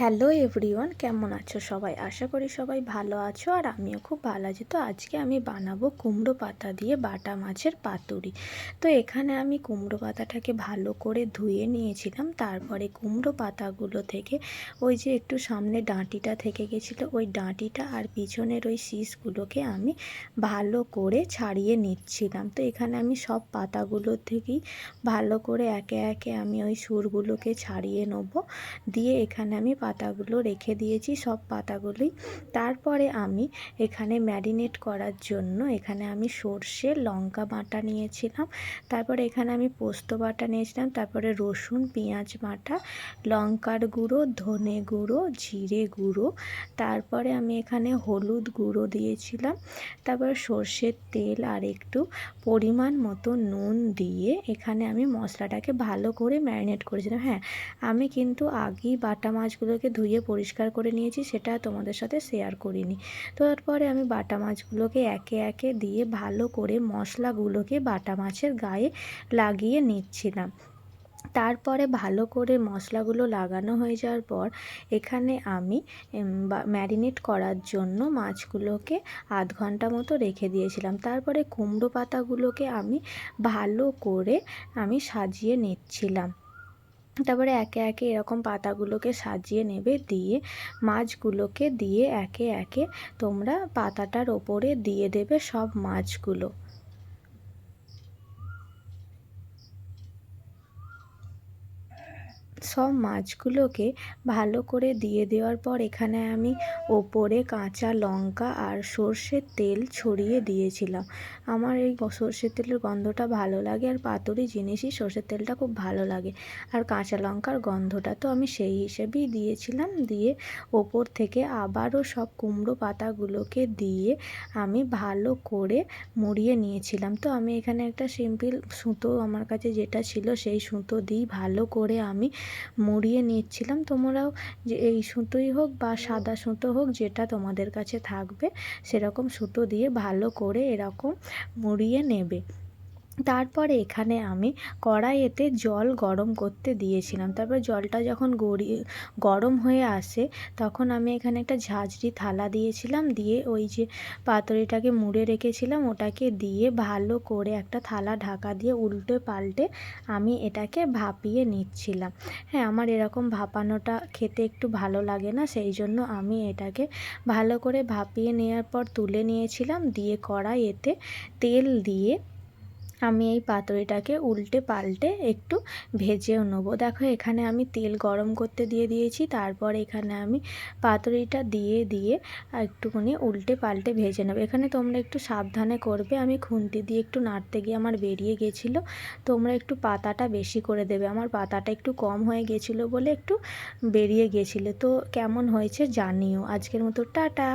Hello everyone, কেমন আছো সবাই? আশা করি সবাই ভালো আছো আর আমিও খুব ভালো আছি। তো আজকে আমি বানাবো কুমড়ো পাতা দিয়ে বাটা মাছের পাতুরি। তো এখানে আমি কুমড়ো পাতাটাকে ভালো করে ধুয়ে নিয়েছিলাম। তারপরে কুমড়ো পাতাগুলো থেকে ওই যে একটু সামনে ডাঁটিটা থেকে গেছিলো, ওই ডাঁটিটা আর পিছনের ওই শীষগুলোকে আমি ভালো করে ছাড়িয়ে নিচ্ছিলাম। তো এখানে আমি সব পাতাগুলো থেকেই ভালো করে একে একে আমি ওই সুরগুলোকে ছাড়িয়ে নেবো। দিয়ে এখানে আমি পাতাগুলো রেখে দিয়েছি, সব পাতাগুলোই। তারপরে আমি এখানে ম্যারিনেট করার জন্য এখানে আমি সর্ষে লঙ্কা বাটা নিয়েছিলাম, তারপরে এখানে আমি পোস্ত বাটা নিয়েছিলাম, তারপরে রসুন পেঁয়াজ বাটা, লঙ্কার গুঁড়ো, ধনে গুঁড়ো, জিরে গুঁড়ো, তারপরে আমি এখানে হলুদ গুঁড়ো দিয়েছিলাম, তারপর সর্ষের তেল আর একটু পরিমাণ মতো নুন দিয়ে এখানে আমি মশলাটাকে ভালো করে ম্যারিনেট করেছিলাম। হ্যাঁ, আমি কিন্তু আগেই বাটা মাছগুলোকে ধুয়ে পরিষ্কার করে নিয়েছি, সেটা তোমাদের সাথে শেয়ার করিনি। তো তারপরে আমি বাটা মাছগুলোকে একে একে দিয়ে ভালো করে মশলাগুলোকে বাটা মাছের গায়ে লাগিয়ে নিচ্ছিলাম। তারপরে ভালো করে মশলাগুলো লাগানো হয়ে যাওয়ার পর এখানে আমি ম্যারিনেট করার জন্য মাছগুলোকে আধ ঘন্টা মতো রেখে দিয়েছিলাম। তারপরে কুমড়ো পাতাগুলোকে আমি ভালো করে সাজিয়ে নিচ্ছিলাম। তারপরে একে একে এরকম পাতাগুলোকে সাজিয়ে নেবে, দিয়ে মাছগুলোকে দিয়ে একে একে তোমরা পাতাটার ওপরে দিয়ে দেবে সব মাছগুলো। সব মাছগুলোকে ভালো করে দিয়ে দেওয়ার পর এখানে আমি ওপরে কাঁচা লঙ্কা আর সর্ষের তেল ছড়িয়ে দিয়েছিলাম। আমার এই সর্ষের তেলের গন্ধটা ভালো লাগে, আর পাতুরি জিনিসই সর্ষের তেলটা খুব ভালো লাগে, আর কাঁচা লঙ্কার গন্ধটা, তো আমি সেই হিসেবেই দিয়েছিলাম। দিয়ে ওপর থেকে আবারও সব কুমড়ো পাতাগুলোকে দিয়ে আমি ভালো করে মুড়িয়ে নিয়েছিলাম। তো আমি এখানে একটা সিম্পল সুতো আমার কাছে যেটা ছিল সেই সুতো দিই ভালো করে আমি মুড়িয়ে নিচ্ছিলাম। তোমরাও যে এই সুতোই হোক বা সাদা সুতো হোক, যেটা তোমাদের কাছে থাকবে সেরকম সুতো দিয়ে ভালো করে এরকম মুড়িয়ে নেবে। তারপরে এখানে আমি কড়াইতে জল গরম করতে দিয়েছিলাম। তারপর জলটা যখন গরম হয়ে আসে তখন আমি এখানে একটা ঝাঁঝরি থালা দিয়েছিলাম, দিয়ে ওই যে পাতুরিটাকে মুড়ে রেখেছিলাম ওটাকে দিয়ে ভালো করে একটা থালা ঢাকা দিয়ে উল্টে পাল্টে আমি এটাকে ভাপিয়ে নিচ্ছিলাম। হ্যাঁ, আমার এরকম ভাপানোটা খেতে একটু ভালো লাগে না, সেই জন্য আমি এটাকে ভালো করে ভাপিয়ে নেওয়ার পর তুলে নিয়েছিলাম। দিয়ে কড়াইতে তেল দিয়ে আমি এই পাতুরিটাকে উল্টে পাল্টে একটু ভেজেও নেবো। দেখো এখানে আমি তেল গরম করতে দিয়ে দিয়েছি, তারপর এখানে আমি পাতুরিটা দিয়ে দিয়ে একটুখানি উল্টে পাল্টে ভেজে নেবো। এখানে তোমরা একটু সাবধানে করবে, আমি খুন্তি দিয়ে একটু নাড়তে গিয়ে আমার বেরিয়ে গেছিলো, তোমরা একটু পাতাটা বেশি করে দেবে। আমার পাতাটা একটু কম হয়ে গেছিলো বলে একটু বেরিয়ে গেছিলো। তো কেমন হয়েছে জানিও। আজকের মতো টাটা।